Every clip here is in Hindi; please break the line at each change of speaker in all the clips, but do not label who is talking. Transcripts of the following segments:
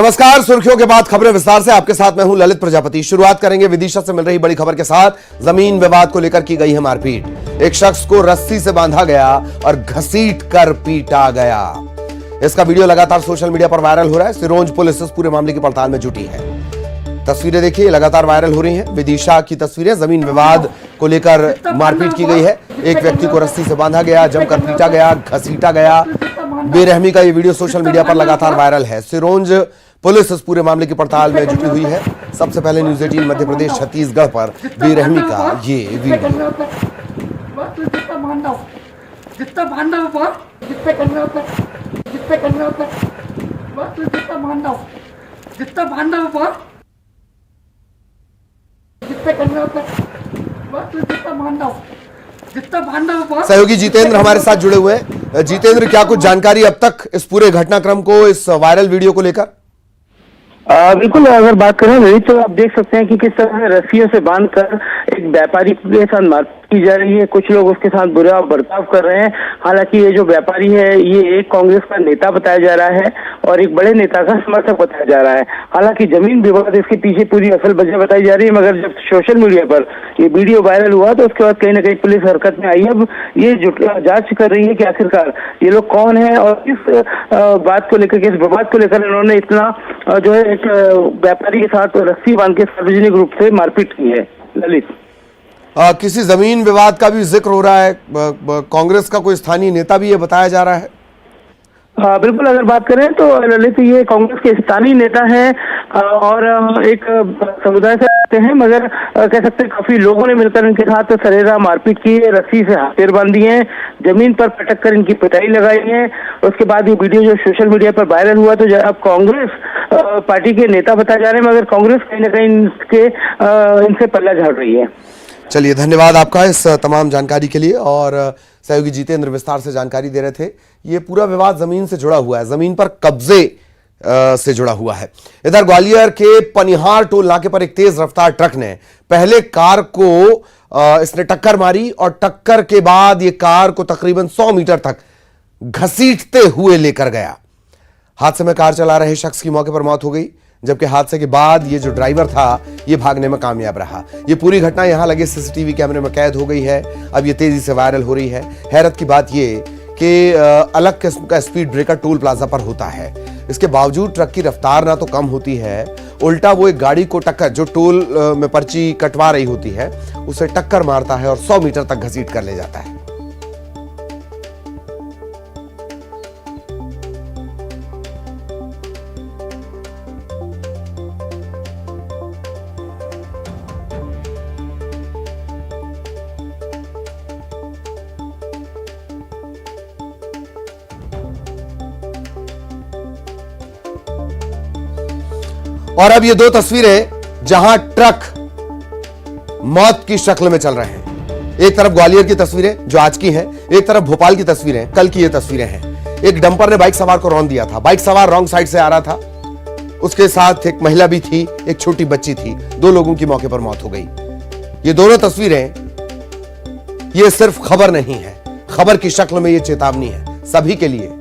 नमस्कार। सुर्खियों के बाद खबरें विस्तार से। आपके साथ मैं हूं ललित प्रजापति। शुरुआत करेंगे विदिशा से मिल रही बड़ी खबर के साथ। जमीन विवाद को लेकर की गई है मारपीट। एक शख्स को रस्सी से बांधा गया और घसीट कर पीटा गया। इसका वीडियो लगातार सोशल मीडिया पर वायरल हो रहा है। सिरोंज पुलिस इस पूरे मामले की पड़ताल में जुटी है। तस्वीरें देखिए, लगातार वायरल हो रही हैं। विदिशा की तस्वीरें। जमीन विवाद को लेकर मारपीट की गई है। एक व्यक्ति को रस्सी से बांधा गया, जमकर पीटा गया, घसीटा गया। बेरहमी का ये वीडियो सोशल मीडिया पर लगातार वायरल है। सिरोंज पुलिस इस पूरे मामले की पड़ताल में जुटी हुई है। सबसे पहले न्यूज़ 18 मध्य प्रदेश छत्तीसगढ़ पर बेरहमी का ये वीडियो। सहयोगी जितेंद्र हमारे साथ जुड़े हुए हैं। जितेंद्र, क्या कुछ जानकारी अब तक इस पूरे घटनाक्रम को, इस वायरल वीडियो को लेकर?
बिल्कुल, अगर बात करें तो आप देख सकते हैं कि किस तरह रस्सियों से बांधकर एक व्यापारी के साथ मारपीट की जा रही है। कुछ लोग उसके साथ बुरा बर्ताव कर रहे हैं। हालांकि ये जो व्यापारी है ये एक कांग्रेस का नेता बताया जा रहा है और एक बड़े नेता का समर्थक बताया जा रहा है। हालांकि जमीन विवाद इसके पीछे पूरी असल वजह बताई जा रही है, मगर जब सोशल मीडिया पर ये वीडियो वायरल हुआ तो उसके बाद कहीं ना कहीं पुलिस हरकत में आई। अब ये जांच कर रही है कि आखिरकार ये लोग कौन है और किस बात को लेकर, किस विवाद को लेकर इन्होंने इतना जो है एक व्यापारी के साथ रस्सी बांध के सार्वजनिक रूप से मारपीट की है। ललित,
किसी जमीन विवाद का भी जिक्र हो रहा है। कांग्रेस का कोई स्थानीय नेता भी ये बताया जा रहा है।
बिल्कुल, अगर बात करें तो ललित ये कांग्रेस के स्थानीय नेता हैं और एक समुदाय से आते हैं, मगर कह सकते हैं काफी लोगों ने मिलकर इनके साथ सरेरा मारपीट की है, रस्सी से हाथ पैर बांधी है, जमीन पर पटक कर इनकी पिटाई लगाई है। उसके बाद ये वीडियो जो सोशल मीडिया पर वायरल हुआ तो अब कांग्रेस पार्टी के नेता बताए जा रहे हैं, मगर कांग्रेस कहीं ना कहीं इनसे पल्ला झाड़ रही है।
चलिए, धन्यवाद आपका इस तमाम जानकारी के लिए। और सहयोगी जितेंद्र विस्तार से जानकारी दे रहे थे। ये पूरा विवाद जमीन से जुड़ा हुआ है, जमीन पर कब्जे से जुड़ा हुआ है। इधर ग्वालियर के पनिहार टोल नाके पर एक तेज रफ्तार ट्रक ने पहले कार को इसने टक्कर मारी और टक्कर के बाद ये कार को तकरीबन 100 मीटर तक घसीटते हुए लेकर गया। हादसे में कार चला रहे शख्स की मौके पर मौत हो गई, जबकि हादसे के बाद ये जो ड्राइवर था ये भागने में कामयाब रहा। ये पूरी घटना यहां लगे सीसीटीवी कैमरे में कैद हो गई है। अब ये तेजी से वायरल हो रही है। हैरत की बात ये कि अलग किस्म का स्पीड ब्रेकर टोल प्लाजा पर होता है। इसके बावजूद ट्रक की रफ्तार ना तो कम होती है, उल्टा वो एक गाड़ी को टक्कर, जो टोल में पर्ची कटवा रही होती है, उसे टक्कर मारता है और 100 मीटर तक घसीट कर ले जाता है। और अब ये दो तस्वीरें जहां ट्रक मौत की शक्ल में चल रहे हैं। एक तरफ ग्वालियर की तस्वीरें जो आज की हैं, एक तरफ भोपाल की तस्वीरें, कल की ये तस्वीरें हैं। एक डंपर ने बाइक सवार को रौंद दिया था। बाइक सवार रॉन्ग साइड से आ रहा था, उसके साथ एक महिला भी थी, एक छोटी बच्ची थी। 2 लोगों की मौके पर मौत हो गई। ये दोनों तस्वीरें, ये सिर्फ खबर नहीं है, खबर की शक्ल में ये चेतावनी है सभी के लिए।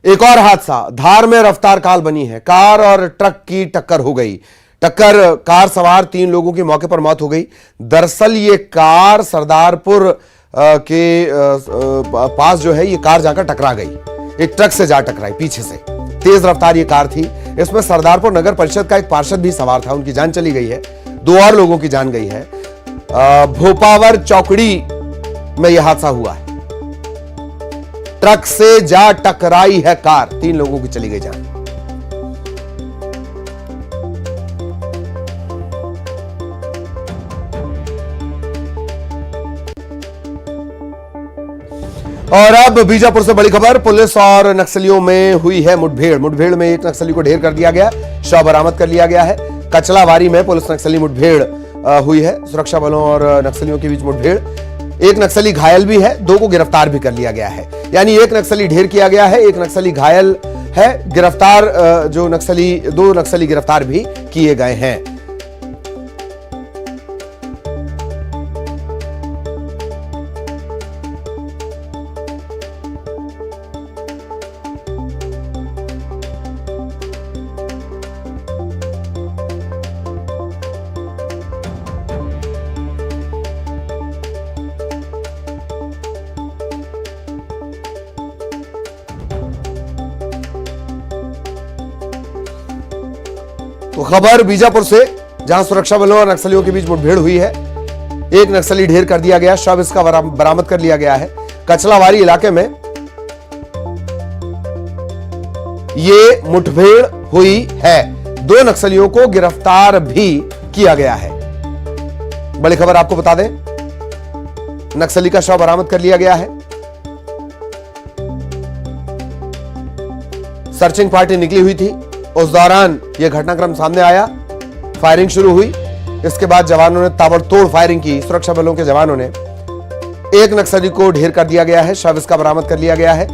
एक और हादसा धार में रफ्तार काल बनी है। कार और ट्रक की टक्कर हो गई। कार सवार 3 लोगों की मौके पर मौत हो गई। दरअसल ये कार सरदारपुर के पास जो है ये कार जाकर टकरा गई, एक ट्रक से जा टकराई पीछे से। तेज रफ्तार ये कार थी। इसमें सरदारपुर नगर परिषद का एक पार्षद भी सवार था, उनकी जान चली गई है। 2 और लोगों की जान गई है। भोपावर चौकड़ी में यह हादसा हुआ है। ट्रक से जा टकराई है कार, 3 लोगों की चली गई जान। और अब बीजापुर से बड़ी खबर। पुलिस और नक्सलियों में हुई है मुठभेड़ में एक नक्सली को ढेर कर दिया गया, शव बरामद कर लिया गया है। कचलावारी में पुलिस नक्सली मुठभेड़ हुई है। सुरक्षा बलों और नक्सलियों के बीच मुठभेड़। एक नक्सली घायल भी है, 2 को गिरफ्तार भी कर लिया गया है। यानी एक नक्सली ढेर किया गया है, एक नक्सली घायल है। गिरफ्तार 2 नक्सली गिरफ्तार भी किए गए हैं। तो खबर बीजापुर से, जहां सुरक्षा बलों और नक्सलियों के बीच मुठभेड़ हुई है। एक नक्सली ढेर कर दिया गया, शव इसका बरामद कर लिया गया है। कचलावारी इलाके में ये मुठभेड़ हुई है। 2 नक्सलियों को गिरफ्तार भी किया गया है। बड़ी खबर आपको बता दें, नक्सली का शव बरामद कर लिया गया है। सर्चिंग पार्टी निकली हुई थी, उस दौरान यह घटनाक्रम सामने आया। फायरिंग शुरू हुई, इसके बाद जवानों ने ताबड़तोड़ फायरिंग की। सुरक्षा बलों के जवानों ने एक नक्सली को ढेर कर दिया गया है, शव इसका बरामद कर लिया गया है।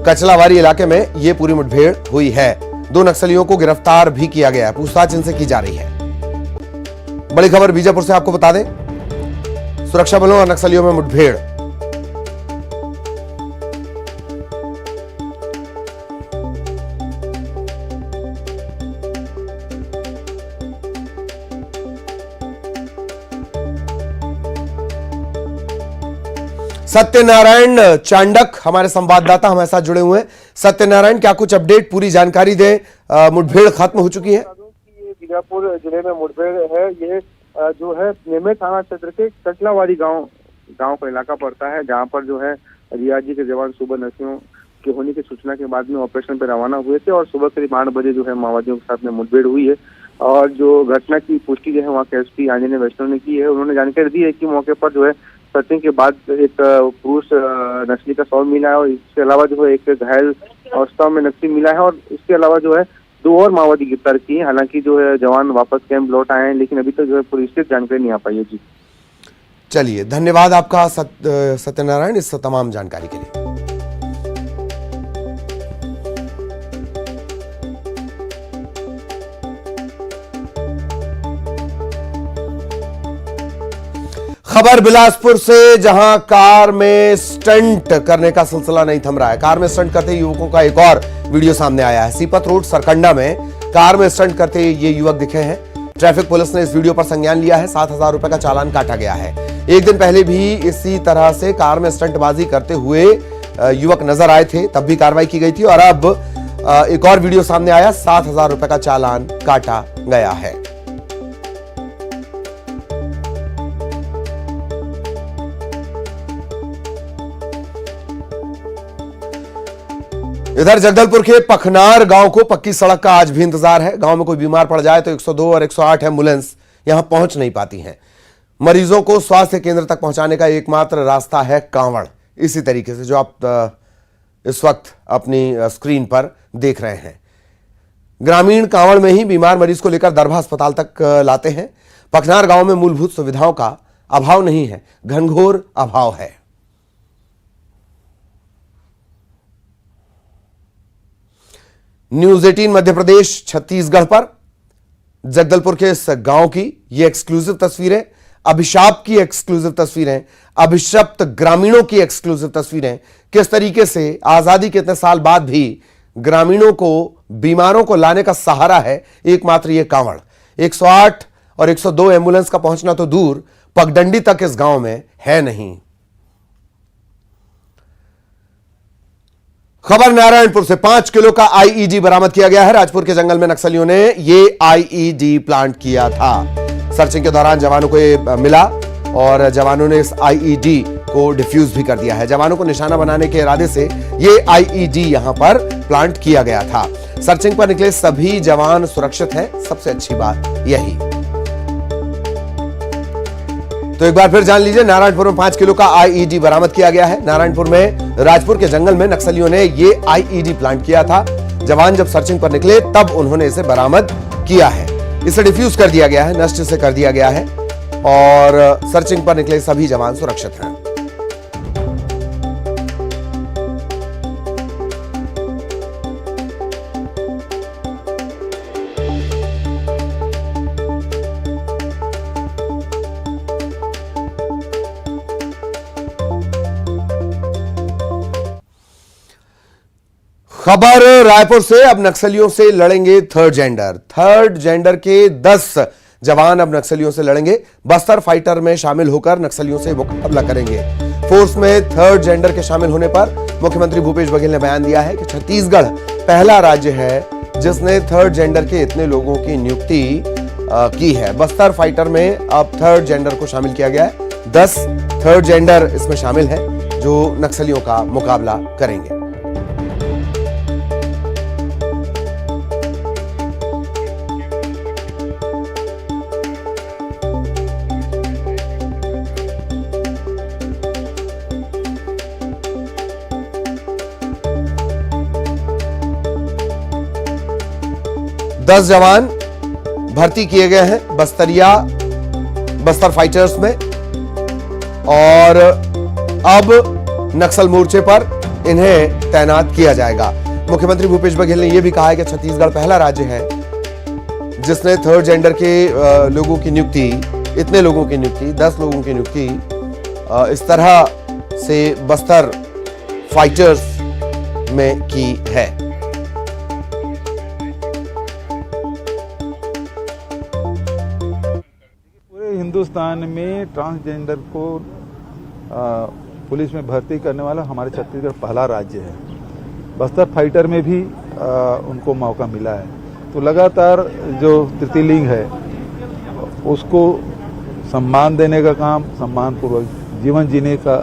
कचलावारी इलाके में यह पूरी मुठभेड़ हुई है। 2 नक्सलियों को गिरफ्तार भी किया गया है, पूछताछ इनसे की जा रही है। बड़ी खबर बीजापुर से आपको बता दें, सुरक्षा बलों और नक्सलियों में मुठभेड़। सत्यनारायण चांडक हमारे संवाददाता हमारे साथ जुड़े हुए हैं। सत्यनारायण, क्या कुछ अपडेट, पूरी जानकारी दें। मुठभेड़ खत्म हो चुकी है?
ये बीजापुर जिले में मुठभेड़ है। ये जो है नेमे थाना क्षेत्र के कचलावाड़ी गांव का इलाका पड़ता है, जहां पर जो है रियाजी के जवान सुबह नक्सलियों के होने की सूचना के बाद में ऑपरेशन पे रवाना हुए थे और सुबह करीब 8 बजे जो है माओवादियों के साथ में मुठभेड़ हुई है। और जो घटना की पुष्टि जो है वहाँ के एसपी आंजनेय वैष्णव ने की है। उन्होंने जानकारी दी है कि मौके पर जो है सर्चिंग के बाद एक पुरुष नक्सली का शव मिला है और इसके अलावा जो है एक घायल अवस्था में नक्सली मिला है। और इसके अलावा जो है 2 और माओवादी गिरफ्तार किए हैं। हालांकि जो है जवान वापस कैंप लौट आए हैं, लेकिन अभी तक जो है पूरी स्थिति जानकारी नहीं आ पाई है। जी
चलिए, धन्यवाद आपका सत्यनारायण इस तमाम जानकारी के लिए। खबर बिलासपुर से, जहां कार में स्टंट करने का सिलसिला नहीं थम रहा है। कार में स्टंट करते युवकों का एक और वीडियो सामने आया है। सीपत रोड सरकंडा में कार में स्टंट करते ये युवक दिखे हैं। ट्रैफिक पुलिस ने इस वीडियो पर संज्ञान लिया है। 7,000 रुपए का चालान काटा गया है। एक दिन पहले भी इसी तरह से कार में स्टंटबाजी करते हुए युवक नजर आए थे, तब भी कार्रवाई की गई थी। और अब एक और वीडियो सामने आया, 7,000 रुपए का चालान काटा गया है। इधर जगदलपुर के पखनार गांव को पक्की सड़क का आज भी इंतजार है। गांव में कोई बीमार पड़ जाए तो 102 और 108 एम्बुलेंस यहां पहुंच नहीं पाती हैं। मरीजों को स्वास्थ्य केंद्र तक पहुंचाने का एकमात्र रास्ता है कांवड़। इसी तरीके से जो आप इस वक्त अपनी स्क्रीन पर देख रहे हैं, ग्रामीण कांवड़ में ही बीमार मरीज को लेकर दरभा अस्पताल तक लाते हैं। पखनार गांव में मूलभूत सुविधाओं का अभाव नहीं है, घनघोर अभाव है। न्यूज 18 मध्य प्रदेश छत्तीसगढ़ पर जगदलपुर के इस गांव की ये एक्सक्लूसिव तस्वीरें, अभिशाप की एक्सक्लूसिव तस्वीरें, अभिशप्त ग्रामीणों की एक्सक्लूसिव तस्वीरें। किस तरीके से आजादी के इतने साल बाद भी ग्रामीणों को, बीमारों को लाने का सहारा है एकमात्र ये कांवड़। 108 और 102 एम्बुलेंस का पहुंचना तो दूर, पगडंडी तक इस गांव में है नहीं। खबर नारायणपुर से, 5 किलो का आईईडी बरामद किया गया है। राजपुर के जंगल में नक्सलियों ने ये आईईडी प्लांट किया था। सर्चिंग के दौरान जवानों को ये मिला और जवानों ने इस आईईडी को डिफ्यूज भी कर दिया है। जवानों को निशाना बनाने के इरादे से ये आईईडी यहां पर प्लांट किया गया था। सर्चिंग पर निकले सभी जवान सुरक्षित हैं, सबसे अच्छी बात यही। तो एक बार फिर जान लीजिए, नारायणपुर में 5 किलो का आईईडी बरामद किया गया है। नारायणपुर में राजपुर के जंगल में नक्सलियों ने ये आईईडी प्लांट किया था। जवान जब सर्चिंग पर निकले तब उन्होंने इसे बरामद किया है। इसे डिफ्यूज कर दिया गया है, नष्ट से कर दिया गया है और सर्चिंग पर निकले सभी जवान सुरक्षित हैं। खबर रायपुर से, अब नक्सलियों से लड़ेंगे थर्ड जेंडर के 10 जवान अब नक्सलियों से लड़ेंगे। बस्तर फाइटर में शामिल होकर नक्सलियों से मुकाबला करेंगे। फोर्स में थर्ड जेंडर के शामिल होने पर मुख्यमंत्री भूपेश बघेल ने बयान दिया है कि छत्तीसगढ़ पहला राज्य है जिसने थर्ड जेंडर के इतने लोगों की नियुक्ति की है। बस्तर फाइटर में अब थर्ड जेंडर को शामिल किया गया है। 10 थर्ड जेंडर इसमें शामिल है जो नक्सलियों का मुकाबला करेंगे। दस जवान भर्ती किए गए हैं बस्तर फाइटर्स में, और अब नक्सल मोर्चे पर इन्हें तैनात किया जाएगा। मुख्यमंत्री भूपेश बघेल ने यह भी कहा है कि छत्तीसगढ़ पहला राज्य है जिसने थर्ड जेंडर के लोगों की नियुक्ति, इतने लोगों की नियुक्ति, 10 लोगों की नियुक्ति इस तरह से बस्तर फाइटर्स में की है।
हिंदुस्तान में ट्रांसजेंडर को पुलिस में भर्ती करने वाला हमारे छत्तीसगढ़ पहला राज्य है। बस्तर फाइटर में भी उनको मौका मिला है। तो लगातार जो तृतीय लिंग है उसको सम्मान देने का काम, सम्मानपूर्वक जीवन जीने का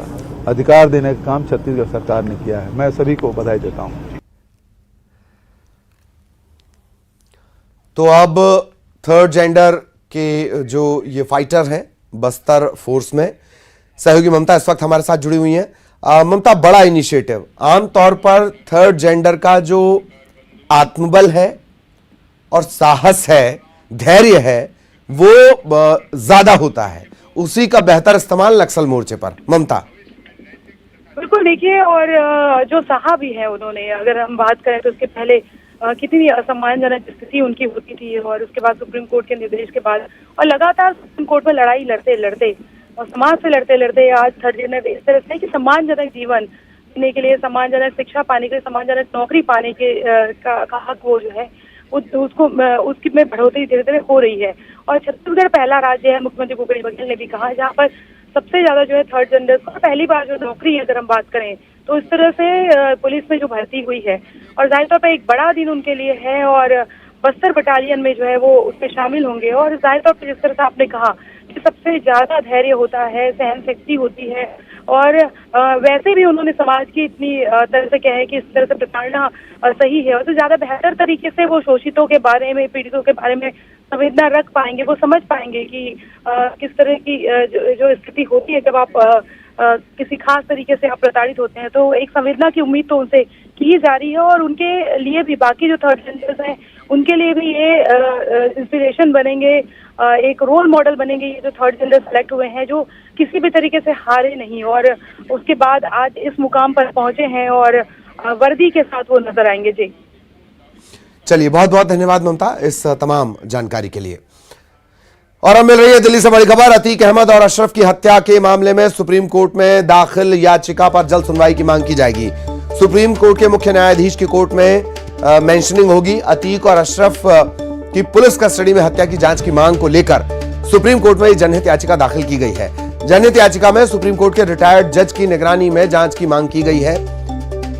अधिकार देने का काम छत्तीसगढ़ सरकार ने किया है। मैं सभी को बधाई देता हूँ।
तो अब थर्ड जेंडर के जो ये फाइटर हैं बस्तर फोर्स में, सहयोगी ममता इस वक्त हमारे साथ जुड़ी हुई हैं। ममता, बड़ा इनिशिएटिव। आमतौर पर थर्ड जेंडर का जो आत्मबल है और साहस है, धैर्य है, वो ज्यादा होता है, उसी का बेहतर इस्तेमाल नक्सल मोर्चे पर। ममता।
बिल्कुल, देखिए, और जो साहा भी है उन्होंने, अगर हम बात करें तो उसके पहले कितनी असम्मानजनक स्थिति उनकी होती थी, और उसके बाद सुप्रीम कोर्ट के निर्देश के बाद और लगातार सुप्रीम कोर्ट में लड़ाई लड़ते और समाज से लड़ते आज थर्ड जेंडर इस तरह से कि सम्मानजनक जीवन जीने के लिए, सम्मानजनक शिक्षा पाने के लिए, सम्मानजनक नौकरी पाने के का हक वो जो है उसकी में बढ़ोतरी धीरे धीरे हो रही है। और छत्तीसगढ़ पहला राज्य है, मुख्यमंत्री भूपेश बघेल ने भी कहा, जहाँ पर सबसे ज्यादा जो है थर्ड जेंडर को पहली बार जो नौकरी, अगर हम बात करें तो इस तरह से पुलिस में जो भर्ती हुई है, और जाहिर तौर पर एक बड़ा दिन उनके लिए है, और बस्तर बटालियन में जो है वो उसमें शामिल होंगे। और जाहिर तौर पर जिस तरह से आपने कहा कि सबसे ज्यादा धैर्य होता है, सहन शक्ति होती है, और वैसे भी उन्होंने समाज की इतनी तरह से कहे कि इस तरह से प्रताड़ना सही है, और तो ज्यादा बेहतर तरीके से वो शोषितों के बारे में, पीड़ितों के बारे में संवेदना रख पाएंगे, वो समझ पाएंगे कि किस तरह की जो स्थिति होती है जब आप किसी खास तरीके से आप प्रताड़ित होते हैं। तो एक संवेदना की उम्मीद तो उनसे की जा रही है, और उनके लिए भी, बाकी जो थर्ड जेंडर्स हैं उनके लिए भी ये इंस्पिरेशन बनेंगे, एक रोल मॉडल बनेंगे ये जो थर्ड जेंडर सेलेक्ट हुए हैं, जो किसी भी तरीके से हारे नहीं, और उसके बाद आज इस मुकाम पर पहुंचे हैं और वर्दी के साथ वो नजर आएंगे। जी
चलिए, बहुत बहुत धन्यवाद ममता इस तमाम जानकारी के लिए। और अब मिल रही है दिल्ली से बड़ी खबर। अतीक अहमद और अशरफ की हत्या के मामले में सुप्रीम कोर्ट में दाखिल याचिका पर जल्द सुनवाई की मांग की जाएगी। सुप्रीम कोर्ट के मुख्य न्यायाधीश की कोर्ट में मेंशनिंग होगी। अतीक और अशरफ की पुलिस कस्टडी में हत्या की जांच की मांग को लेकर सुप्रीम कोर्ट में जनहित याचिका दाखिल की गई है। जनहित याचिका में सुप्रीम कोर्ट के रिटायर्ड जज की निगरानी में जांच की मांग की गई है।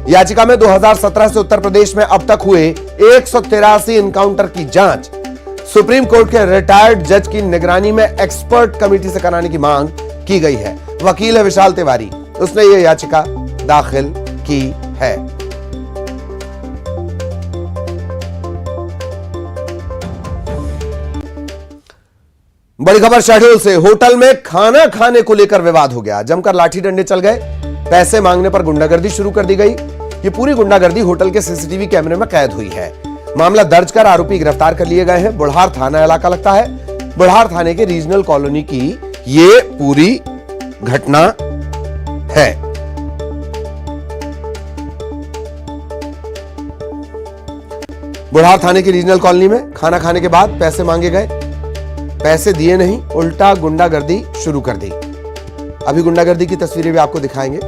याचिका में 2017 से उत्तर प्रदेश में अब तक हुए 183 एनकाउंटर की जांच सुप्रीम कोर्ट के रिटायर्ड जज की निगरानी में एक्सपर्ट कमेटी से कराने की मांग की गई है। वकील है विशाल तिवारी, उसने यह याचिका दाखिल की है। बड़ी खबर शहडोल से। होटल में खाना खाने को लेकर विवाद हो गया, जमकर लाठी डंडे चल गए, पैसे मांगने पर गुंडागर्दी शुरू कर दी गई। ये पूरी गुंडागर्दी होटल के सीसीटीवी कैमरे में कैद हुई है। मामला दर्ज कर आरोपी गिरफ्तार कर लिए गए हैं। बुढ़ार थाना इलाका लगता है। बुढ़ार थाने के रीजनल कॉलोनी की ये पूरी घटना है। बुढ़ार थाने की रीजनल कॉलोनी में खाना खाने के बाद पैसे मांगे गए, पैसे दिए नहीं, उल्टा गुंडागर्दी शुरू कर दी। अभी गुंडागर्दी की तस्वीरें भी आपको दिखाएंगे।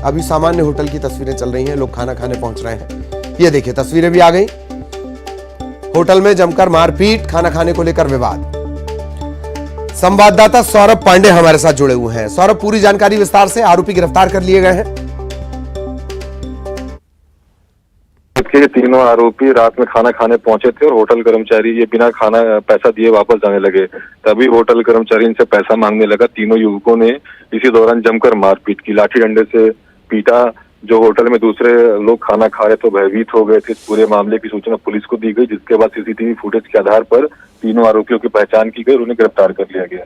अभी सामान्य होटल की तस्वीरें चल रही हैं, लोग खाना खाने पहुंच रहे हैं। ये देखिए तस्वीरें भी आ गई। होटल में जमकर मारपीट, खाना खाने को लेकर विवाद। संवाददाता सौरभ पांडे हमारे साथ जुड़े हुए हैं। सौरभ, पूरी जानकारी विस्तार से। आरोपी गिरफ्तार कर लिए गए हैं।
के तीनों तीनों आरोपी रात में खाना खाने पहुंचे थे और होटल कर्मचारी ये बिना खाना पैसा दिए वापस जाने लगे। तभी होटल कर्मचारी इनसे पैसा मांगने लगा। तीनों युवकों ने इसी दौरान जमकर मारपीट की, लाठी डंडे से पीटा। जो होटल में दूसरे लोग खाना खा रहे तो भयभीत हो गए थे। इस पूरे मामले की सूचना पुलिस को दी गई, जिसके बाद सीसीटीवी फुटेज के आधार पर तीनों आरोपियों की पहचान की गई और उन्हें गिरफ्तार कर लिया गया।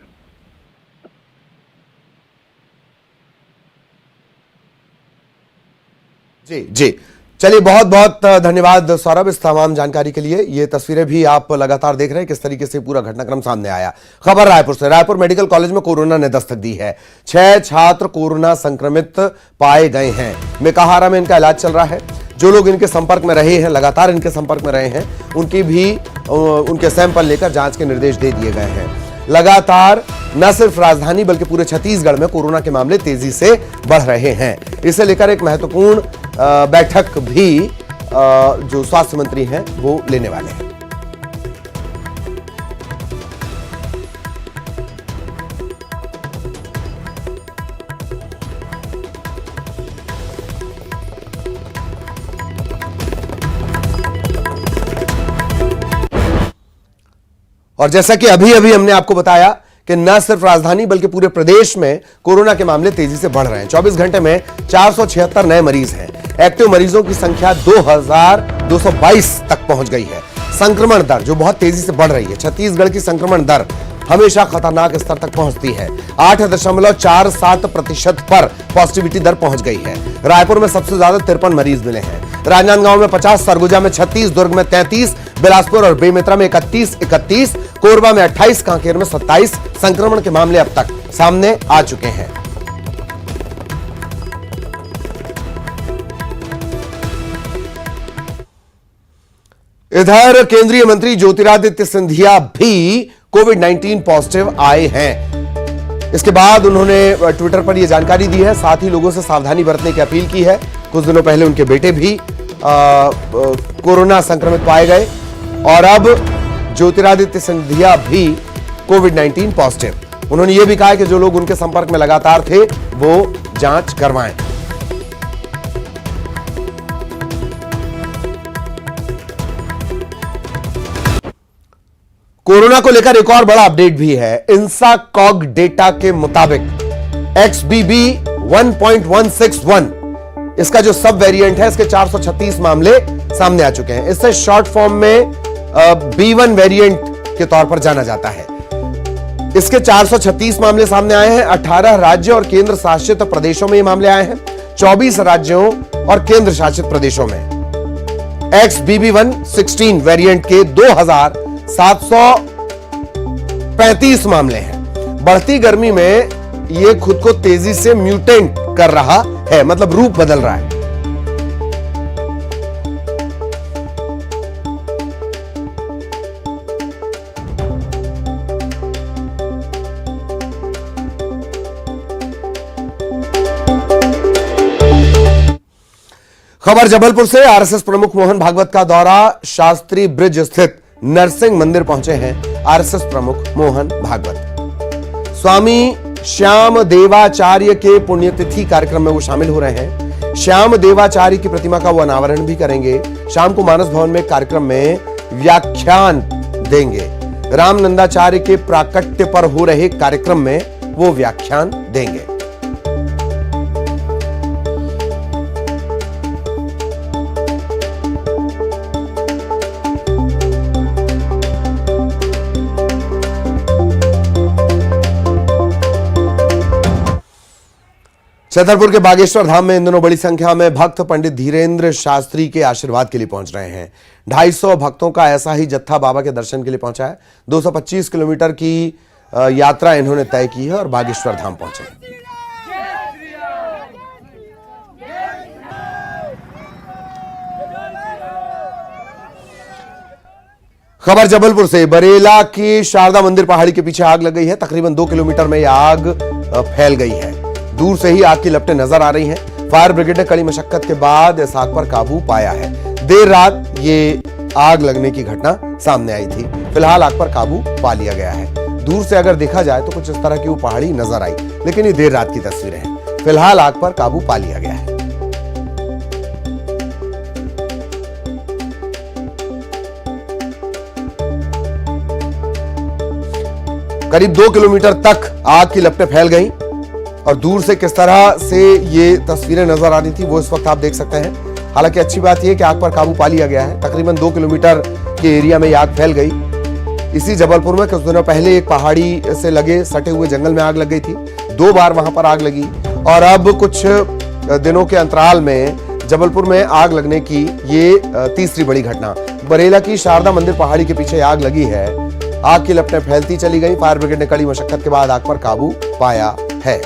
जी जी, चलिए बहुत बहुत धन्यवाद सौरभ इस तमाम जानकारी के लिए। ये तस्वीरें भी आप लगातार देख रहे हैं किस तरीके से पूरा घटनाक्रम सामने आया। खबर रायपुर से, रायपुर मेडिकल कॉलेज में कोरोना ने दस्तक दी है। 6 छात्र कोरोना संक्रमित पाए गए हैं। मेकाहारा में इनका इलाज चल रहा है। जो लोग इनके संपर्क में रहे हैं, लगातार इनके संपर्क में रहे हैं, उनके सैंपल लेकर जांच के निर्देश दे दिए गए हैं। लगातार न सिर्फ राजधानी बल्कि पूरे छत्तीसगढ़ में कोरोना के मामले तेजी से बढ़ रहे हैं। इसे लेकर एक महत्वपूर्ण बैठक भी जो स्वास्थ्य मंत्री हैं वो लेने वाले हैं। और जैसा कि अभी अभी हमने आपको बताया कि न सिर्फ राजधानी बल्कि पूरे प्रदेश में कोरोना के मामले तेजी से बढ़ रहे हैं। 24 घंटे में 476 नए मरीज हैं। एक्टिव मरीजों की संख्या 2222 तक पहुंच गई है। संक्रमण दर जो बहुत तेजी से बढ़ रही है, छत्तीसगढ़ की संक्रमण दर हमेशा खतरनाक स्तर तक पहुंचती है। 8.47% पर पॉजिटिविटी दर पहुंच गई है। रायपुर में सबसे ज्यादा 53 मरीज मिले हैं। राजनांदगांव में 50, सरगुजा में 36, दुर्ग में 33, बिलासपुर और बेमेतरा में 31, कोरबा में 28, कांकेर में 27 संक्रमण के मामले अब तक सामने आ चुके हैं। इधर केंद्रीय मंत्री ज्योतिरादित्य सिंधिया भी कोविड-19 पॉजिटिव आए हैं। इसके बाद उन्होंने ट्विटर पर यह जानकारी दी है, साथ ही लोगों से सावधानी बरतने की अपील की है। कुछ दिनों पहले उनके बेटे भी कोरोना संक्रमित पाए गए और अब ज्योतिरादित्य सिंधिया भी कोविड-19 पॉजिटिव। उन्होंने यह भी कहा कि जो लोग उनके संपर्क में लगातार थे वो जांच करवाएं। कोरोना को लेकर एक और बड़ा अपडेट भी है। इंसाकॉग डेटा के मुताबिक XBB 1.161 इसका जो सब वेरिएंट है, इसके 436 मामले सामने आ चुके हैं। इससे शॉर्ट फॉर्म में B1 वेरिएंट के तौर पर जाना जाता है। इसके 436 मामले सामने आए हैं। 18 राज्य और केंद्र शासित प्रदेशों में ये मामले आए हैं। 24 राज्यों और केंद्र शासित प्रदेशों में XBB 1.16 वेरिएंट के 2735 मामले हैं। बढ़ती गर्मी में यह खुद को तेजी से म्यूटेंट कर रहा है, मतलब रूप बदल रहा है। खबर जबलपुर से, आरएसएस प्रमुख मोहन भागवत का दौरा। शास्त्री ब्रिज स्थित नरसिंह मंदिर पहुंचे हैं आरएसएस प्रमुख मोहन भागवत। स्वामी श्याम देवाचार्य के पुण्यतिथि कार्यक्रम में वो शामिल हो रहे हैं। श्याम देवाचार्य की प्रतिमा का वो अनावरण भी करेंगे। शाम को मानस भवन में कार्यक्रम में व्याख्यान देंगे। रामनंदाचार्य के प्राकट्य पर हो रहे कार्यक्रम में वो व्याख्यान देंगे। छतरपुर के बागेश्वर धाम में इन दिनों बड़ी संख्या में भक्त पंडित धीरेन्द्र शास्त्री के आशीर्वाद के लिए पहुंच रहे हैं। 250 भक्तों का ऐसा ही जत्था बाबा के दर्शन के लिए पहुंचा है। 225 किलोमीटर की यात्रा इन्होंने तय की है और बागेश्वर धाम पहुंचे। खबर जबलपुर से, बरेला की शारदा मंदिर पहाड़ी के पीछे आग लग गई है। तकरीबन 2 किलोमीटर में यह आग फैल गई है। दूर से ही आग की लपटें नजर आ रही हैं। फायर ब्रिगेड ने कड़ी मशक्कत के बाद इस आग पर काबू पाया है। देर रात ये आग लगने की घटना सामने आई थी। फिलहाल आग पर काबू पा लिया गया है। दूर से अगर देखा जाए तो कुछ इस तरह की वो पहाड़ी नजर आई, लेकिन ये देर रात की तस्वीरें हैं। फिलहाल आग पर काबू पा लिया गया है। करीब 2 किलोमीटर तक आग की लपटें फैल गईं और दूर से किस तरह से ये तस्वीरें नजर आ रही थी वो इस वक्त आप देख सकते हैं। हालांकि अच्छी बात यह कि आग पर काबू पा लिया गया है। तकरीबन 2 किलोमीटर के एरिया में आग फैल गई। इसी जबलपुर में कुछ दिनों पहले एक पहाड़ी से लगे सटे हुए जंगल में आग लग गई थी। 2 बार वहां पर आग लगी और अब कुछ दिनों के अंतराल में जबलपुर में आग लगने की ये तीसरी बड़ी घटना। बरेला की शारदा मंदिर पहाड़ी के पीछे आग लगी है। आग की लपटें फैलती चली गई। फायर ब्रिगेड ने कड़ी मशक्कत के बाद आग पर काबू पाया है।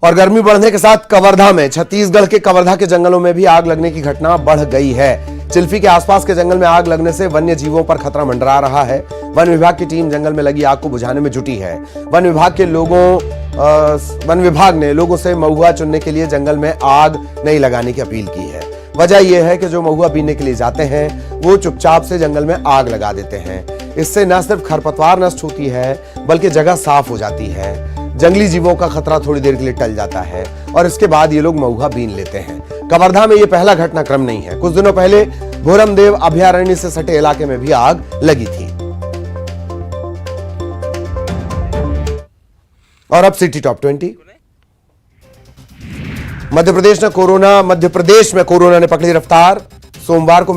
और गर्मी बढ़ने के साथ कवर्धा में, छत्तीसगढ़ के कवर्धा के जंगलों में भी आग लगने की घटना बढ़ गई है। चिल्फी के आसपास के जंगल में आग लगने से वन्य जीवों पर खतरा मंडरा रहा है। वन विभाग की टीम जंगल में लगी आग को बुझाने में जुटी है। वन विभाग ने लोगों से महुआ चुनने के लिए जंगल में आग नहीं लगाने की अपील की है। वजह यह है कि जो महुआ बीनने के लिए जाते हैं वो चुपचाप से जंगल में आग लगा देते हैं। इससे न सिर्फ खरपतवार नष्ट होती है बल्कि जगह साफ हो जाती है। जंगली जीवों का खतरा थोड़ी देर के लिए टल जाता है और इसके बाद ये लोग महुआ बीन लेते हैं। कवर्धा में ये पहला घटनाक्रम नहीं है। कुछ दिनों पहले भोरमदेव अभयारण्य से सटे इलाके में भी आग लगी थी। और अब सिटी टॉप 20। मध्य प्रदेश में कोरोना ने पकड़ी रफ्तार। सोमवार को